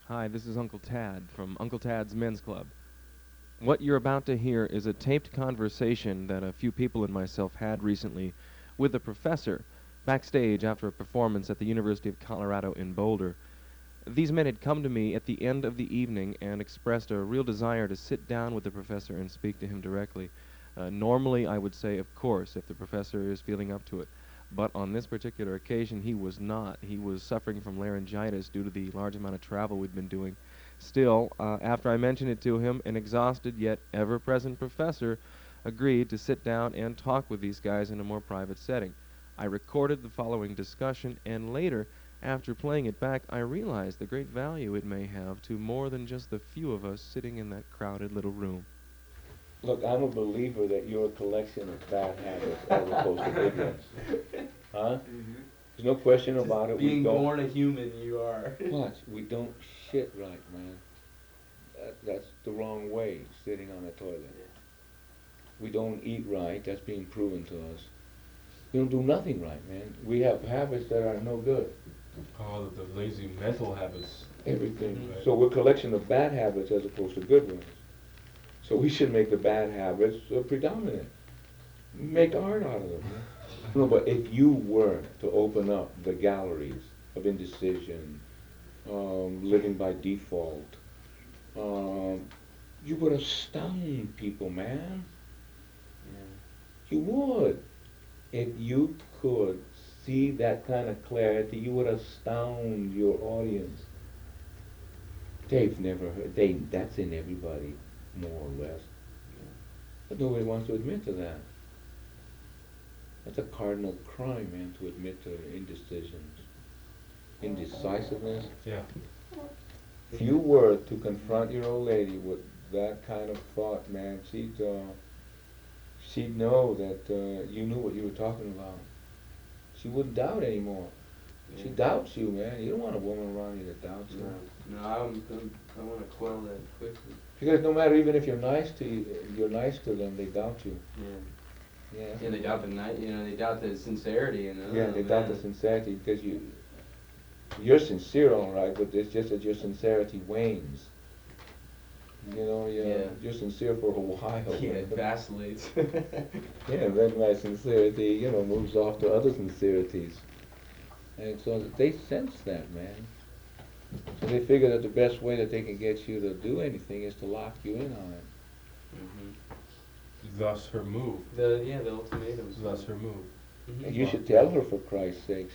Hi, this is Uncle Tad from Uncle Tad's Men's Club. What you're about to hear is a taped conversation that a few people and myself had recently with a professor backstage after a performance at the University of Colorado in Boulder. These men had come to me at the end of the evening and expressed a real desire to sit down with the professor and speak to him directly. Normally, I would say, of course, if the professor is feeling up to it. But on this particular occasion, he was not. He was suffering from laryngitis due to the large amount of travel we'd been doing. Still, after I mentioned it to him, an exhausted yet ever-present professor agreed to sit down and talk with these guys in a more private setting. I recorded the following discussion, and later, after playing it back, I realized the great value it may have to more than just the few of us sitting in that crowded little room. Look, I'm a believer that you're a collection of bad habits as opposed to good ones. Huh? There's no question about it. Being We don't, born a human, you are. watch, we don't shit right, man. That's the wrong way, sitting on a toilet. We don't eat right, that's being proven to us. We don't do nothing right, man. We have habits that are no good. Oh, the lazy mental habits. Everything. Right. So we're a collection of bad habits as opposed to good ones. So we should make the bad habits predominant. Make art out of them. No, but if you were to open up the galleries of indecision, living by default, you would astound people, man. You would. If you could see that kind of clarity, you would astound your audience. They've never heard, that's in everybody, more or less. But nobody wants to admit to that. That's a cardinal crime, man, to admit to indecisions. Indecisiveness. Yeah. If you were to confront your old lady with that kind of thought, man, she'd know that you knew what you were talking about. She wouldn't doubt anymore. Yeah. She doubts you, man. You don't want a woman around you that doubts you. No, I want to quell that quickly. Because no matter, even if you're nice to you're nice to them, they doubt you. Yeah. Yeah. Yeah, they doubt they doubt the sincerity, Yeah, they doubt the sincerity because you're sincere, all right, but it's just that your sincerity wanes. You know, you're sincere for a while. Yeah, it vacillates. Yeah, then my sincerity, moves off to other sincerities. And so they sense that, man. So they figure that the best way that they can get you to do anything is to lock you in on it. Thus her move. The ultimatums. Thus her move. And you should tell her, for Christ's sakes,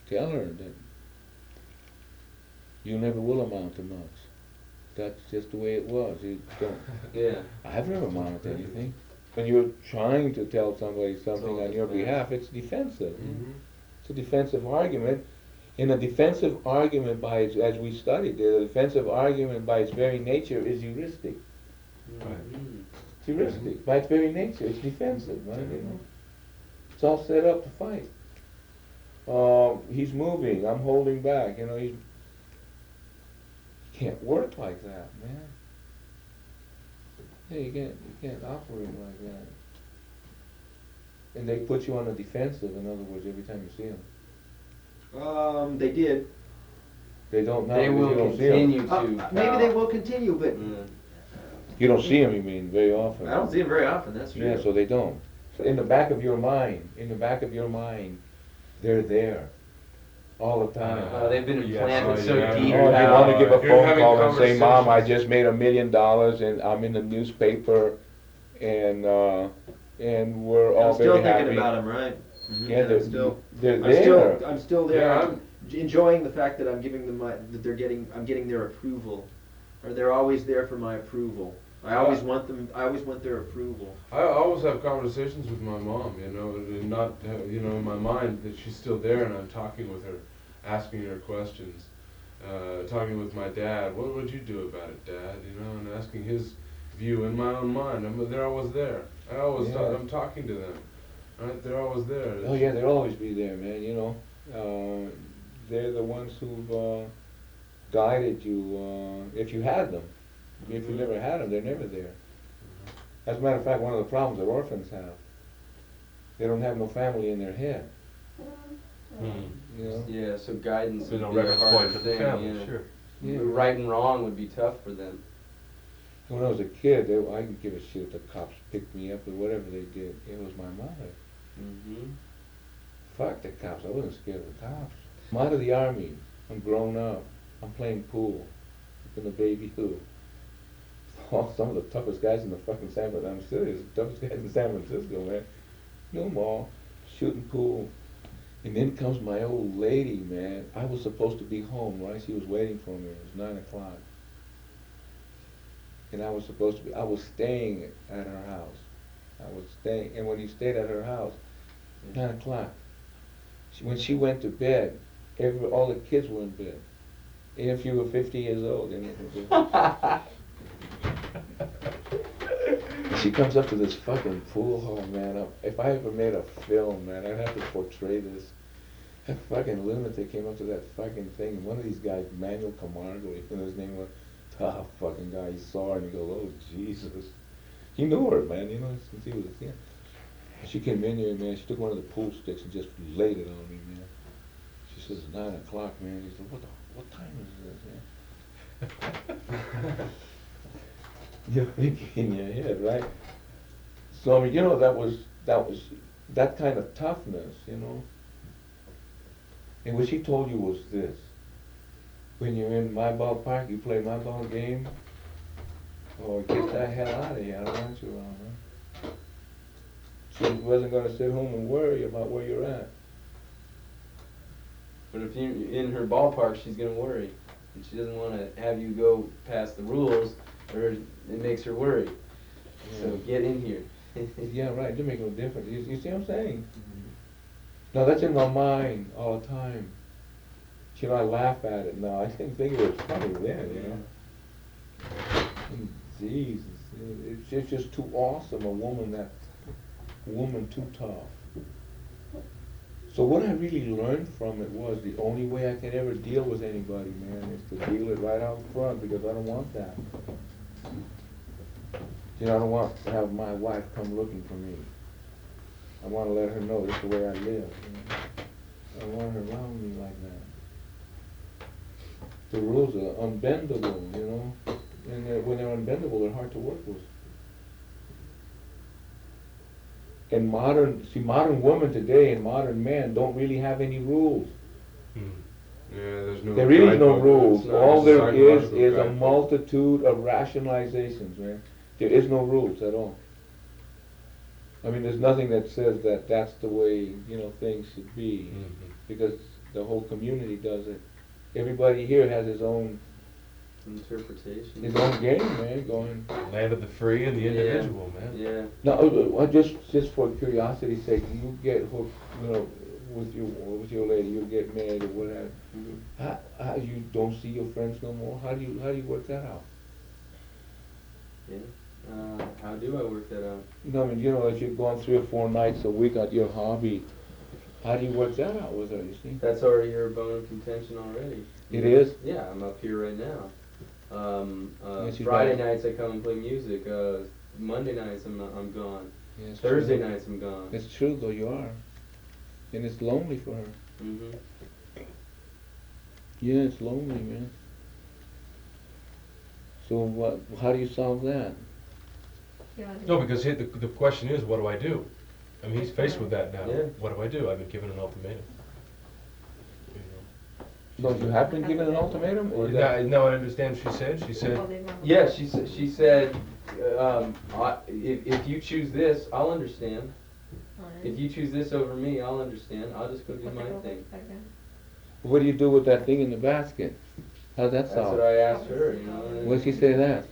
Tell her that you never will amount to much. That's just the way it was. You don't. Yeah. I've never amounted to anything. When you're trying to tell somebody something on your behalf, it's defensive. It's a defensive argument. In a defensive argument, as we studied, the defensive argument by its very nature is heuristic. Right. It's heuristic. By its very nature, it's defensive, right? It's all set up to fight. He's moving, I'm holding back, he can't work like that, man. Yeah, you can't operate like that. And they put you on the defensive, in other words, every time you see them. They did. They don't now. They because will you don't see 'em. continue to. Maybe they will continue, but You don't see them, you mean, very often. I don't see them very often. That's true. Yeah, so they don't. So in the back of your mind, they're there all the time. They've been implanted so yeah. deep. Oh, you want to give a If you're phone having call and say, Mom, I conversations- just made $1 million and I'm in the newspaper and we're all I'm still very happy. thinking about them, right? Yeah, they're I'm there. I'm still there. Yeah, I'm enjoying the fact that I'm giving them I'm getting their approval, or they're always there for my approval. I always want their approval. I always have conversations with my mom, and not, in my mind that she's still there and I'm talking with her, asking her questions. Talking with my dad, what would you do about it, Dad? And asking his view in my own mind. They're always there. I'm talking to them. Right? They're always there. Oh yeah, they'll always be there, man, they're the ones who've guided you, if you had them. If you never had them, they're never there. As a matter of fact, one of the problems that orphans have, they don't have no family in their head. You know? Yeah, so guidance So no would be a reference harder point to the thing. family, Yeah. sure. Yeah. Right and wrong would be tough for them. When I was a kid, I didn't give a shit if the cops picked me up or whatever they did. It was my mother. Mm-hmm. Fuck the cops. I wasn't scared of the cops. I'm out of the army. I'm grown up. I'm playing pool. In the baby who. Oh, some of the toughest guys in the fucking San Francisco. I'm serious. The toughest guys in San Francisco, man. No more. Shooting pool. And then comes my old lady, man. I was supposed to be home, right? She was waiting for me. It was 9 o'clock. And I was staying at her house. And when you stayed at her house, 9 o'clock. When she went to bed, all the kids were in bed. And if you were 50 years old, then you were She comes up to this fucking pool hall, man. If I ever made a film, man, I'd have to portray this. That fucking lunatic came up to that fucking thing, and one of these guys, Manuel Camargo, you know his name was, tough fucking guy, he saw her and he goes, oh Jesus. He knew her, man, you know, since he was a kid. She came in here, man, she took one of the pool sticks and just laid it on me, man. She says, 9 o'clock, man. He said, what time is this, man? You're thinking in your head, right? So, I mean, you know, that was that kind of toughness, you know. And what she told you was this. When you're in my ballpark, you play my ball game, or get the hell out of here, I don't want you around, man. She wasn't going to sit home and worry about where you're at. But if you're in her ballpark, she's going to worry. And she doesn't want to have you go past the rules, or it makes her worry. Yeah. So get in here. Yeah, right, it doesn't make no difference. You see what I'm saying? No, that's in my mind all the time. You know, I laugh at it now. I didn't think it was funny then, you know. Jesus, it's just too awesome, a woman too tough. So what I really learned from it was the only way I can ever deal with anybody, man, is to deal it right out front, because I don't want that. You know, I don't want to have my wife come looking for me. I want to let her know this is the way I live. You know? I don't want her around me like that. The rules are unbendable, you know, and when they're unbendable, they're hard to work with. And modern women today and modern men don't really have any rules. Yeah, there's no. There is no guidebook. rules. not All a there is psychological a guidebook. multitude of rationalizations, man. There is no rules at all. I mean, there's nothing that says that that's the way, you know, things should be, because the whole community does it. Everybody here has his own Interpretation. game, man, going. Land of the free and the individual, man. Yeah. No, just for curiosity's sake, you get hooked, you know, with your lady, you get married or whatever. Mm-hmm. How you don't see your friends no more? How do you work that out? Yeah. How do I work that out? No, I mean, you know, if you're going 3 or 4 nights a week at your hobby, how do you work that out with her, you see? That's already your bone of contention already. It is? Yeah, I'm up here right now. Yes, you Friday got it. nights I come and play music. Monday nights I'm gone. Yeah, it's Thursday true. nights I'm gone. It's true, though, you are. And it's lonely for her. Mm-hmm. Yeah, it's lonely, man. So how do you solve that? No, because the question is, what do I do? I mean, he's faced with that now. Yeah. What do I do? I've been given an ultimatum. So you have been given an ultimatum? Or No, I understand what she said. She said, Yeah, she said, if you choose this, I'll understand. If you choose this over me, I'll understand. I'll just go do my thing. What do you do with that thing in the basket? How's that That's solved? what I asked her, you know. What did she say to that?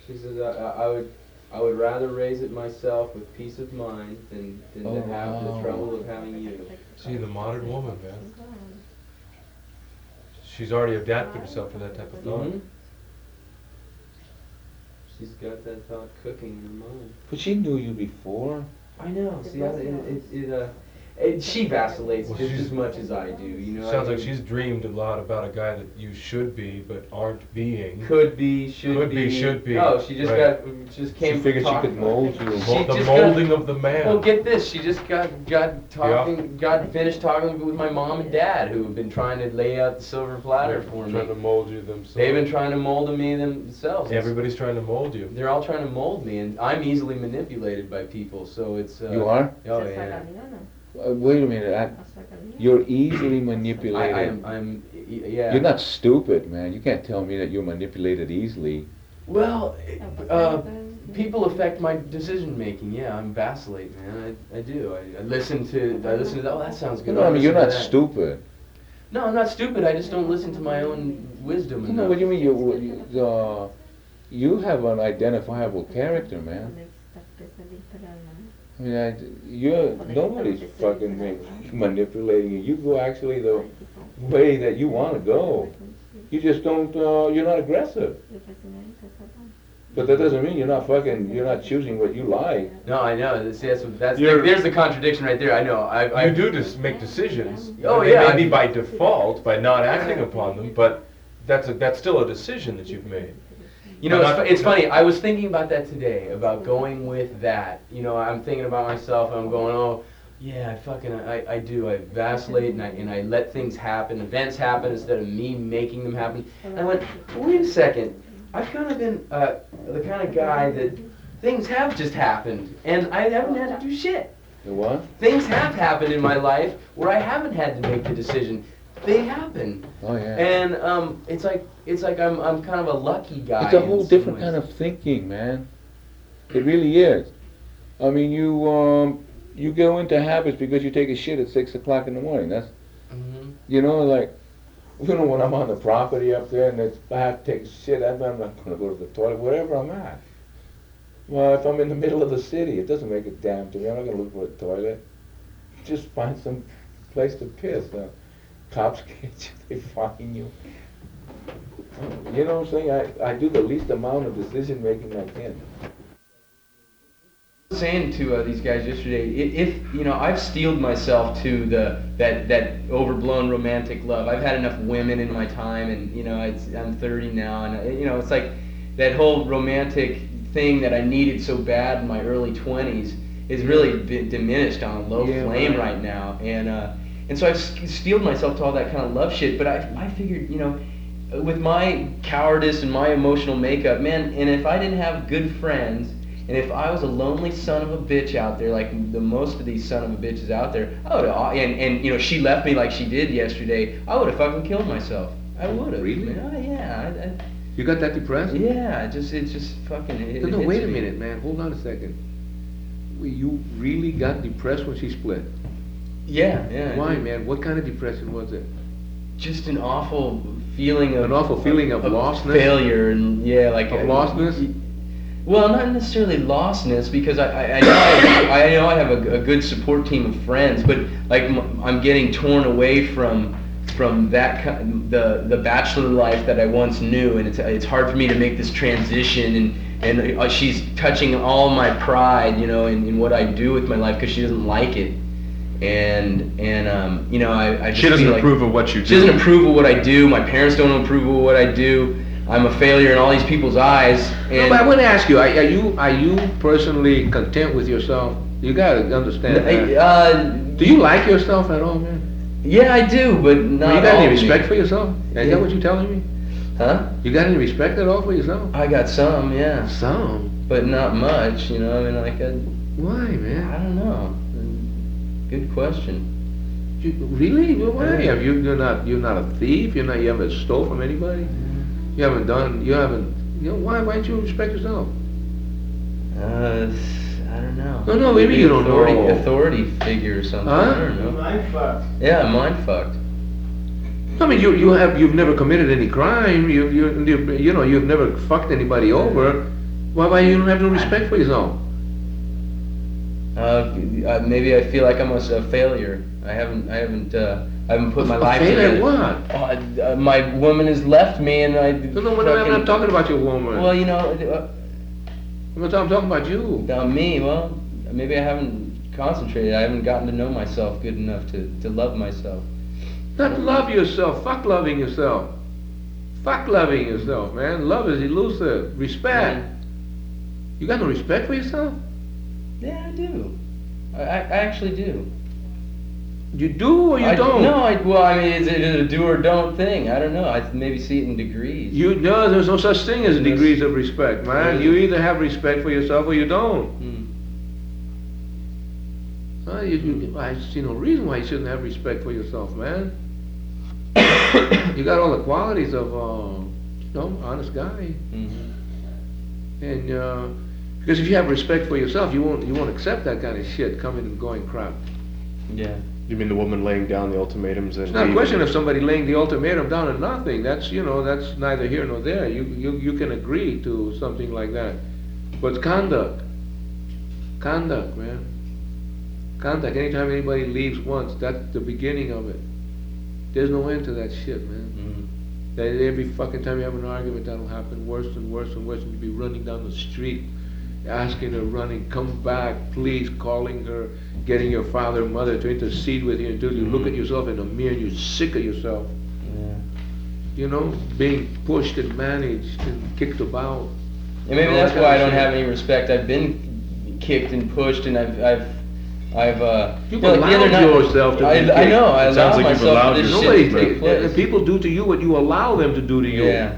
She says, I would rather raise it myself with peace of mind than Oh, to have wow. the trouble of having you. see, the modern woman, man. She's already adapted herself to that type of thought. Mhm. She's got that thought cooking in her mind. But she knew you before. I know. See, She vacillates Well, just she's- as much as I do, you know. Sounds I like mean, she's dreamed a lot about a guy that you should be but aren't being. could be, should Could be. be, should be. No, she just Right. just She came from figured she talking. could mold you. She The just molding of the man. Well, get this. She just got finished talking with my mom and dad, who have been trying to lay out the silver platter for me. Trying to mold you themselves. They've been trying to mold me themselves. Everybody's trying to mold you. They're all trying to mold me, and I'm easily manipulated by people. So it's. You are? Oh yeah. Wait a minute. You're easily manipulated. Yeah. You're not stupid, man. You can't tell me that you're manipulated easily. Well, people affect my decision making. Yeah, I'm vacillate, man. I do. I listen to. Oh, that sounds good. No, I'll I mean, you're listen not to that. stupid. No, I'm not stupid. I just don't listen to my own wisdom No, enough. what do you mean? You have an identifiable character, man. I mean, nobody's fucking manipulating you. You go actually the way that you want to go. You just don't. You're not aggressive. But that doesn't mean you're not choosing what you like. No, I know. That's You're- there's the contradiction right there. I know. You do just make decisions. Oh, They yeah. may be by default, by not acting upon them, but that's still a decision that you've made. You know, Not- it's funny. I was thinking about that today, about going with that. You know, I'm thinking about myself, and I'm going, oh, yeah, I do. I vacillate, and I let things happen. Events happen instead of me making them happen. And I went, wait a second. I've kind of been the kind of guy that things have just happened, and I haven't had to do shit. The what? Things have happened in my life where I haven't had to make the decision. They happen. Oh yeah. And it's like I'm kind of a lucky guy. It's a in whole some different ways. kind of thinking, man. It really is. I mean, you go into habits because you take a shit at 6 o'clock in the morning. That's, Mhm. like, when I'm on the property up there and I have to take a shit, I'm not going to go to the toilet, wherever I'm at. Well, if I'm in the middle of the city, it doesn't make a damn to me. I'm not going to look for a toilet. Just find some place to piss. Cops get you, they fine you. You know what I'm saying? I do the least amount of decision making I can. Saying to these guys yesterday, if you know, I've steeled myself to that overblown romantic love. I've had enough women in my time, and you know, I'm 30 now, and you know, it's like that whole romantic thing that I needed so bad in my early 20s is really diminished on a low flame right now, and so I've steeled myself to all that kind of love shit. But I figured, you know, with my cowardice and my emotional makeup, man, and if I didn't have good friends. And if I was a lonely son of a bitch out there, like the most of these son of a bitches out there, I would have, and you know, she left me like she did yesterday, I would have fucking killed myself. I would have. Really? Yeah. You got that depressed? Yeah. It's just fucking. No, hits wait a me. minute, man. Hold on a second. You really got depressed when she split? Yeah. Why, man? What kind of depression was it? Just an awful feeling of. An awful feeling of lostness? Failure and like. Of lostness? Well, not necessarily lostness, because I know I have a good support team of friends, but like I'm getting torn away from that the bachelor life that I once knew, and it's hard for me to make this transition, and she's touching all my pride, you know, in what I do with my life, because she doesn't like it, and you know, I just She doesn't feel like approve of what you do. she doesn't approve of what I do. My parents don't approve of what I do. I'm a failure in all these people's eyes. No, And but I want to ask you, are you personally content with yourself? You gotta understand that. Do you like yourself at all, man? Yeah, I do, but not You got all any of me. respect for yourself? Is that what you're telling me? Huh? You got any respect at all for yourself? I got some, yeah, Some. but not much. You know, I mean, like, Why, I man? don't know. Good question. Really? Why? Yeah. You're not a thief. You haven't stole from anybody. You haven't. Why don't you respect yourself? I don't know. No, maybe you don't know. Authority figure or something. Huh? I don't know. Mind fucked. Yeah, mind fucked. I mean, you've never committed any crime. You've never fucked anybody over. Why you don't have no respect for yourself? Maybe I feel like I'm a failure. I haven't put my life failure together. at what? My woman has left me, and I. No, I'm not talking about your woman. Well, you know, I'm talking about you. about me. Well, maybe I haven't concentrated. I haven't gotten to know myself good enough to love myself. Not love yourself. Fuck loving yourself. Fuck loving yourself, man. Love is elusive. Respect. You got no respect for yourself? Yeah, I do. I actually do. You do or you don't? No, well, I mean, is it a do or don't thing? I don't know. I maybe see it in degrees. No, there's no such thing as degrees of respect, man. You either have respect for yourself or you don't. I see no reason why you shouldn't have respect for yourself, man. You got all the qualities of, honest guy. And because if you have respect for yourself, you won't accept that kind of shit coming and going crap. Yeah. You mean the woman laying down the ultimatums and It's not a question of somebody laying the ultimatum down and nothing. That's that's neither here nor there. You can agree to something like that, but conduct, man, conduct. Anytime anybody leaves once, that's the beginning of it. There's no end to that shit, man. Every fucking time you have an argument, that'll happen worse and worse and worse, and you'll be running down the street, asking her, running, come back, please, calling her, getting your father or mother to intercede with you until you look at yourself in the mirror and you're sick of yourself. Being pushed and managed and kicked about. And maybe that's why I don't have any respect. I've been kicked and pushed, and I've You've allowed yourself to be kicked. I know, I allow myself for this shit to take place. People do to you what you allow them to do to you. Yeah.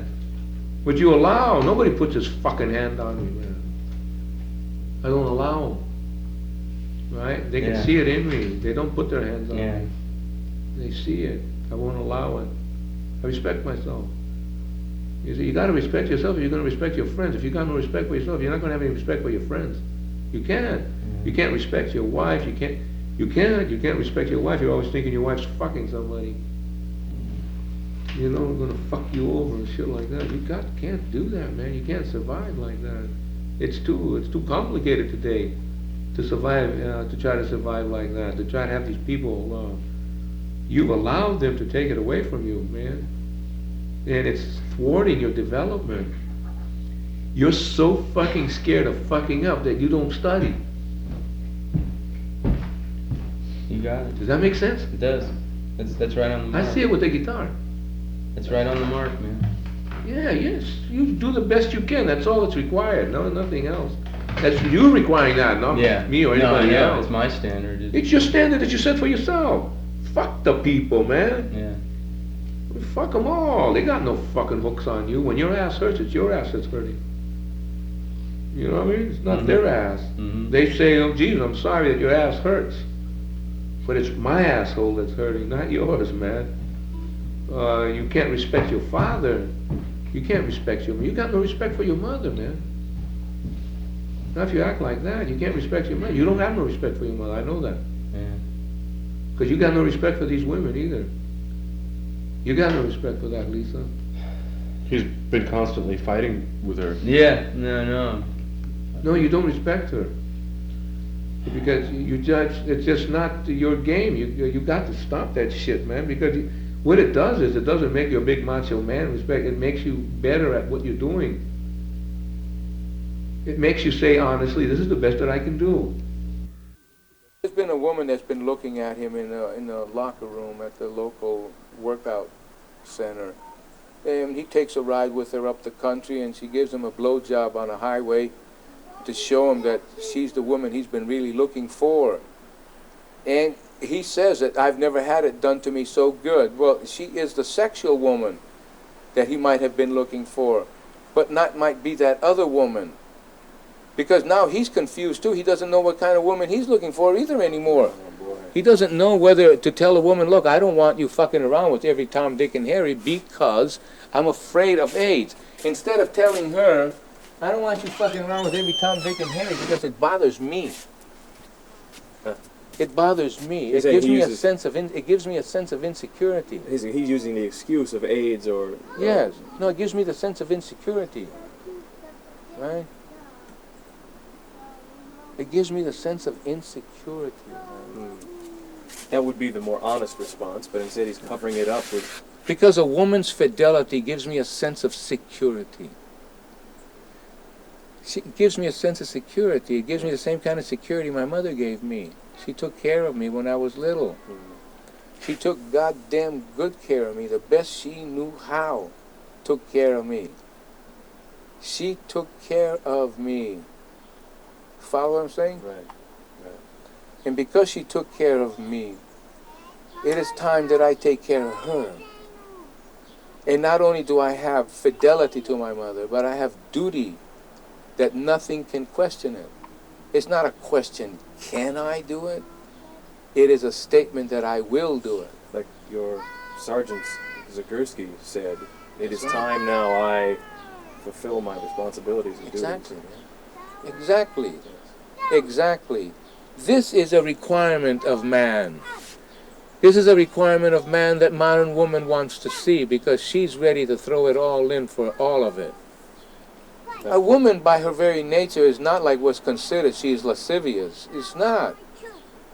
What you allow. Nobody puts his fucking hand on me, man. I don't allow them. Right? They can see it in me. They don't put their hands on me. They see it. I won't allow it. I respect myself. You see, you got to respect yourself if you're going to respect your friends. If you got no respect for yourself, you're not going to have any respect for your friends. You can't. You can't respect your wife. You can't respect your wife. You're always thinking your wife's fucking somebody. Going to fuck you over and shit like that. You can't do that, man. You can't survive like that. It's too complicated today to survive, to try to survive like that, to try to have these people, you've allowed them to take it away from you, man. And it's thwarting your development. You're so fucking scared of fucking up that you don't study. You got it. Does that make sense? It does. That's right on the mark. I see it with the guitar. It's right on the mark, man. Yeah, yes. You do the best you can. That's all that's required. No, nothing else. That's you requiring that, not me or anybody else. It's my standard. It's your standard that you set for yourself. Fuck the people, man. Yeah. Fuck them all. They got no fucking hooks on you. When your ass hurts, it's your ass that's hurting. You know what I mean? It's not their ass. They say, oh, geez, I'm sorry that your ass hurts. But it's my asshole that's hurting, not yours, man. You can't respect your father. You can't respect your mother. You got no respect for your mother, man. Now if you act like that, you can't respect your mother. You don't have no respect for your mother, I know that. Because you got no respect for these women either. You got no respect for that, Lisa. He's been constantly fighting with her. Yeah, no. No, you don't respect her. Because you judge, it's just not your game. You got to stop that shit, man. Because what it does is it doesn't make you a big macho man. Respect. It makes you better at what you're doing. It makes you say honestly, this is the best that I can do. There's been a woman that's been looking at him in the locker room at the local workout center. And he takes a ride with her up the country, and she gives him a blowjob on a highway to show him that she's the woman he's been really looking for. And he says that I've never had it done to me so good. Well, she is the sexual woman that he might have been looking for, but not might be that other woman. Because now he's confused too. He doesn't know what kind of woman he's looking for either anymore. He doesn't know whether to tell a woman, look, I don't want you fucking around with every Tom, Dick, and Harry because I'm afraid of AIDS. Instead of telling her, I don't want you fucking around with every Tom, Dick, and Harry because it bothers me. It bothers me. It gives me a sense of insecurity. He's using the excuse of AIDS or... Yes. No, it gives me the sense of insecurity. Right? It gives me the sense of insecurity. That would be the more honest response, but instead he's covering it up with... Because a woman's fidelity gives me a sense of security. It gives me a sense of security. It gives me the same kind of security my mother gave me. She took care of me when I was little. She took goddamn good care of me, the best she knew how. Took care of me. She took care of me. Follow what I'm saying? Right. And because she took care of me, it is time that I take care of her. And not only do I have fidelity to my mother, but I have duty that nothing can question it. It's not a question, can I do it? It is a statement that I will do it. Like your Sergeant Zagurski said, it is That's right. time now I fulfill my responsibilities and Exactly. duties. Exactly. Exactly. This is a requirement of man. This is a requirement of man that modern woman wants to see because she's ready to throw it all in for all of it. A woman by her very nature is not like what's considered she is lascivious. It's not.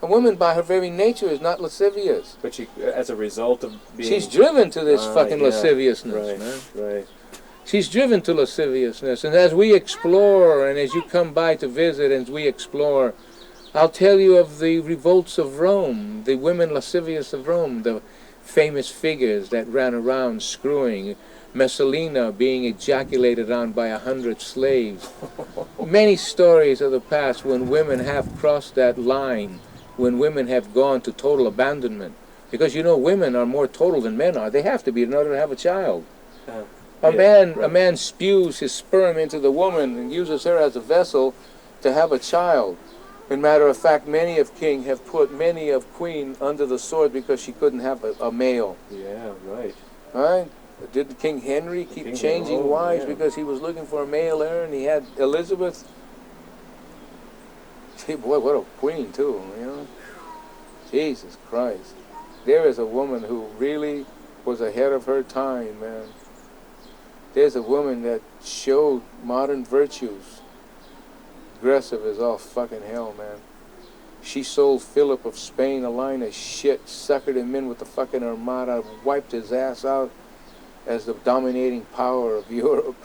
A woman by her very nature is not lascivious. But she, as a result of being... She's driven to this fucking yeah. lasciviousness, Right, man. right. She's driven to lasciviousness. And as we explore, and as you come by to visit, and as we explore, I'll tell you of the revolts of Rome, the women lascivious of Rome, the famous figures that ran around screwing, Messalina being ejaculated on by 100 slaves. Many stories of the past when women have crossed that line, when women have gone to total abandonment. Because you know women are more total than men are. They have to be in order to have a child. A man spews his sperm into the woman and uses her as a vessel to have a child. In matter of fact, many of king have put many of queen under the sword because she couldn't have a male. Yeah, right. Right? Did King Henry keep changing wives because he was looking for a male heir and he had Elizabeth? Gee, boy, what a queen too, you know? Jesus Christ. There is a woman who really was ahead of her time, man. There's a woman that showed modern virtues. Aggressive as all fucking hell, man. She sold Philip of Spain a line of shit, suckered him in with the fucking Armada, wiped his ass out as the dominating power of Europe.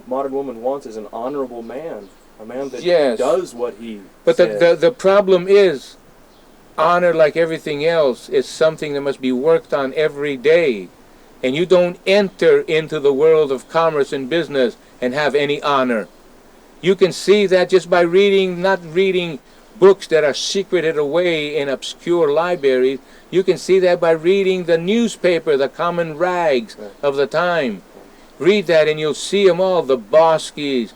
Modern woman wants is an honorable man. A man that does what he But says. the problem is, honor, like everything else, is something that must be worked on every day. And you don't enter into the world of commerce and business and have any honor. You can see that just by reading, not reading books that are secreted away in obscure libraries. You can see that by reading the newspaper, the common rags of the time. Read that and you'll see them all, the Boskis,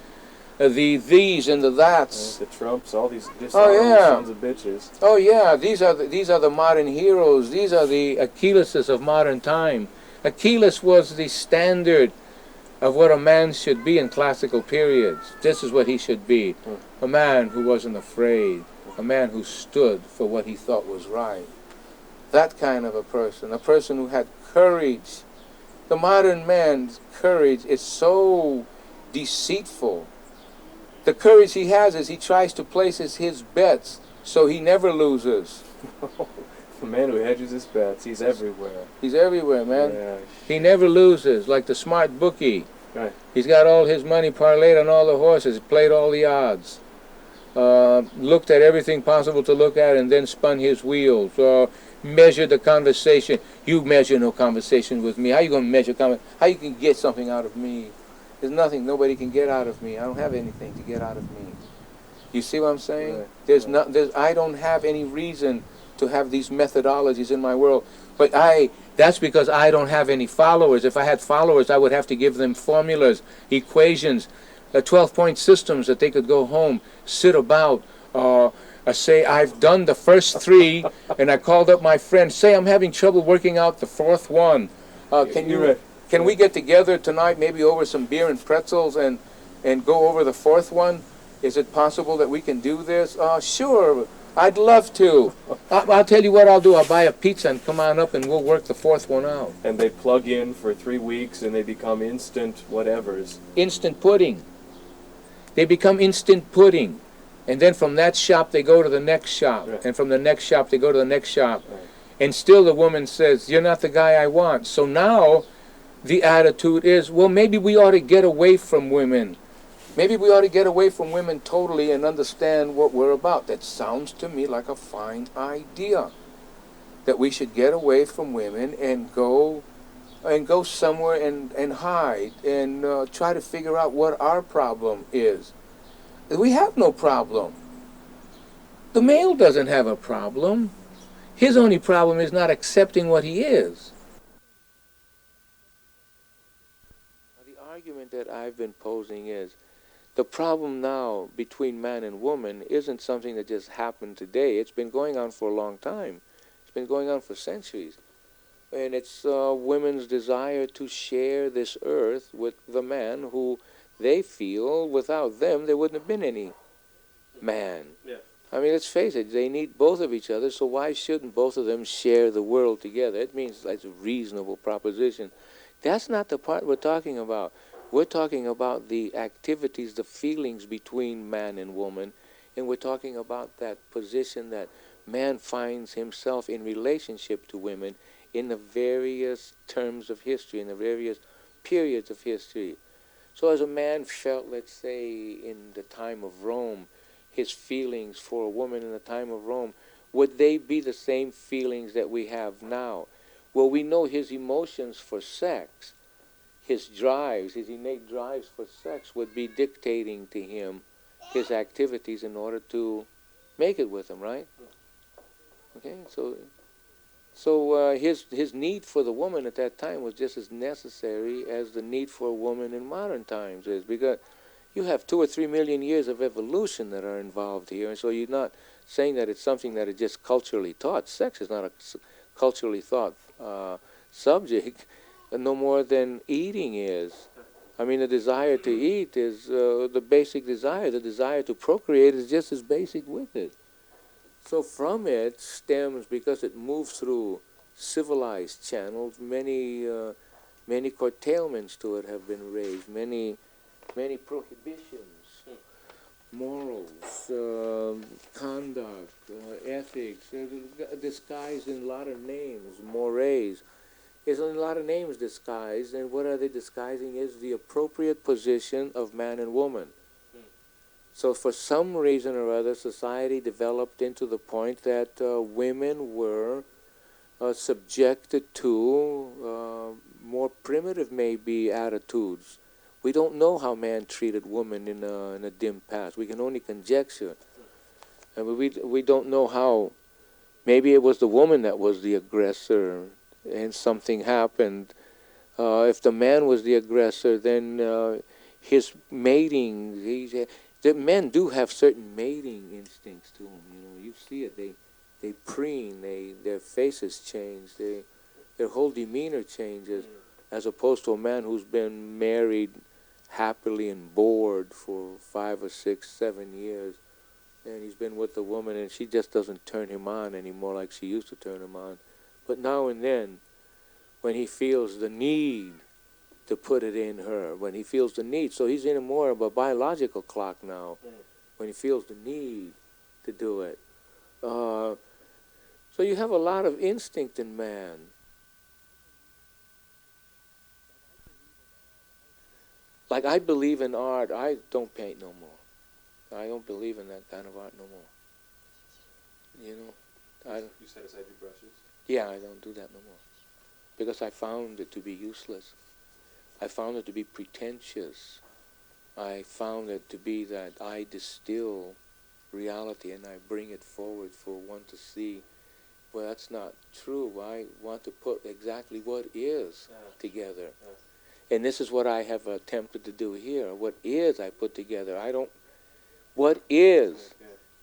the these and the that's. The Trumps, all these dishonorable sons of bitches. Oh yeah, these are the modern heroes. These are the Achilleses of modern time. Achilles was the standard of what a man should be in classical periods. This is what he should be. A man who wasn't afraid. A man who stood for what he thought was right. That kind of a person who had courage. The modern man's courage is so deceitful. The courage he has is he tries to place his bets so he never loses. The man who hedges his bets, he's everywhere. He's everywhere, man. Yeah. He never loses, like the smart bookie. Right. He's got all his money parlayed on all the horses, played all the odds, looked at everything possible to look at, and then spun his wheels, measured the conversation. You measure no conversation with me. How you going to measure how you can get something out of me? There's nothing nobody can get out of me. I don't have anything to get out of me. You see what I'm saying? Right. I don't have any reason to have these methodologies in my world. But that's because I don't have any followers. If I had followers, I would have to give them formulas, equations, 12-point systems that they could go home, sit about, say, I've done the first 3, and I called up my friend, say I'm having trouble working out the 4th one. Can we get together tonight, maybe over some beer and pretzels, and go over the 4th one? Is it possible that we can do this? Sure. I'd love to. I'll tell you what I'll do. I'll buy a pizza and come on up and we'll work the 4th one out. And they plug in for 3 weeks and they become instant whatevers. Instant pudding. They become instant pudding. And then from that shop they go to the next shop. Right. And from the next shop they go to the next shop. Right. And still the woman says, you're not the guy I want. So now the attitude is, well, maybe we ought to get away from women. Maybe we ought to get away from women totally and understand what we're about. That sounds to me like a fine idea. That we should get away from women and go somewhere and hide and try to figure out what our problem is. We have no problem. The male doesn't have a problem. His only problem is not accepting what he is. The argument that I've been posing is the problem now between man and woman isn't something that just happened today. It's been going on for a long time. It's been going on for centuries. And it's women's desire to share this earth with the man who they feel without them there wouldn't have been any man. Yeah. I mean, let's face it, they need both of each other, so why shouldn't both of them share the world together? It means that's a reasonable proposition. That's not the part we're talking about. We're talking about the activities, the feelings between man and woman, and we're talking about that position that man finds himself in relationship to women in the various terms of history, in the various periods of history. So as a man felt, let's say, in the time of Rome, his feelings for a woman in the time of Rome, would they be the same feelings that we have now? Well, we know his emotions for sex, his drives, his innate drives for sex would be dictating to him his activities in order to make it with him, right? Okay, so his need for the woman at that time was just as necessary as the need for a woman in modern times is, because you have 2 or 3 million years of evolution that are involved here, and so you're not saying that it's something that is just culturally taught. Sex is not a culturally taught subject, no more than eating is. I mean, the desire to eat is the basic desire. The desire to procreate is just as basic with it. So from it stems, because it moves through civilized channels, many curtailments to it have been raised, many prohibitions, morals, conduct, ethics, disguised in a lot of names, mores. There's a lot of names disguised, and what are they disguising is the appropriate position of man and woman. So for some reason or other, society developed into the point that women were subjected to more primitive, maybe, attitudes. We don't know how man treated women in a dim past. We can only conjecture. And we don't know how. Maybe it was the woman that was the aggressor and something happened. If the man was the aggressor, then his mating, the men do have certain mating instincts to them. You know, you see it. They preen. Their faces change. Their whole demeanor changes, as opposed to a man who's been married happily and bored for 5 or 6, 7 years, and he's been with the woman, and she just doesn't turn him on anymore like she used to turn him on. But now and then, when he feels the need to put it in her, when he feels the need, so he's in more of a biological clock now, when he feels the need to do it. So you have a lot of instinct in man. Like, I believe in art. I don't paint no more. I don't believe in that kind of art no more. You know, You set aside your brushes? Yeah, I don't do that no more. Because I found it to be useless. I found it to be pretentious. I found it to be that I distill reality and I bring it forward for one to see. Well, that's not true. I want to put exactly what is together. And this is what I have attempted to do here. What is I put together. What is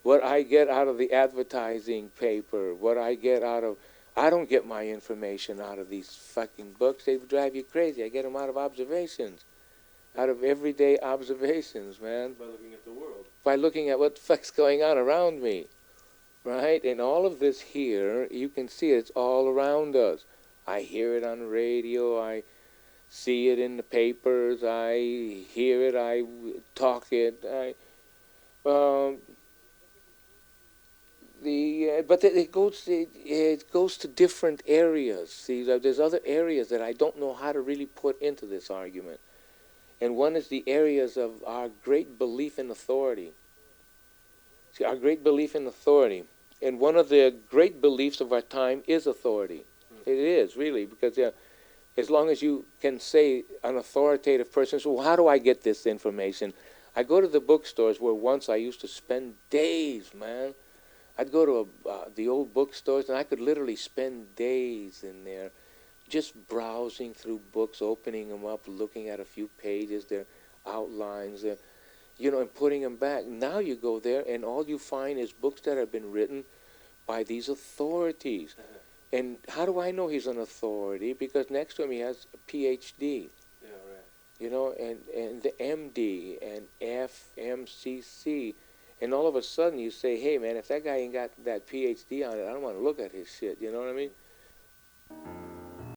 what I get out of the advertising paper, what I get out of, I don't get my information out of these fucking books. They drive you crazy. I get them out of observations, out of everyday observations, man. By looking at the world. By looking at what the fuck's going on around me, right? And all of this here, you can see it's all around us. I hear it on the radio. I see it in the papers. I hear it. I talk it. But it goes to different areas. See, there's other areas that I don't know how to really put into this argument. And one is the areas of our great belief in authority. See, our great belief in authority. And one of the great beliefs of our time is authority. It is, really, because as long as you can say an authoritative person, so how do I get this information? I go to the bookstores where once I used to spend days, man. I'd go to the old bookstores and I could literally spend days in there just browsing through books, opening them up, looking at a few pages, their outlines, and putting them back. Now you go there and all you find is books that have been written by these authorities. And how do I know he's an authority? Because next to him he has a PhD. Yeah, right. And the MD and FMCC. And all of a sudden you say, hey man, if that guy ain't got that PhD on it, I don't want to look at his shit, you know what I mean?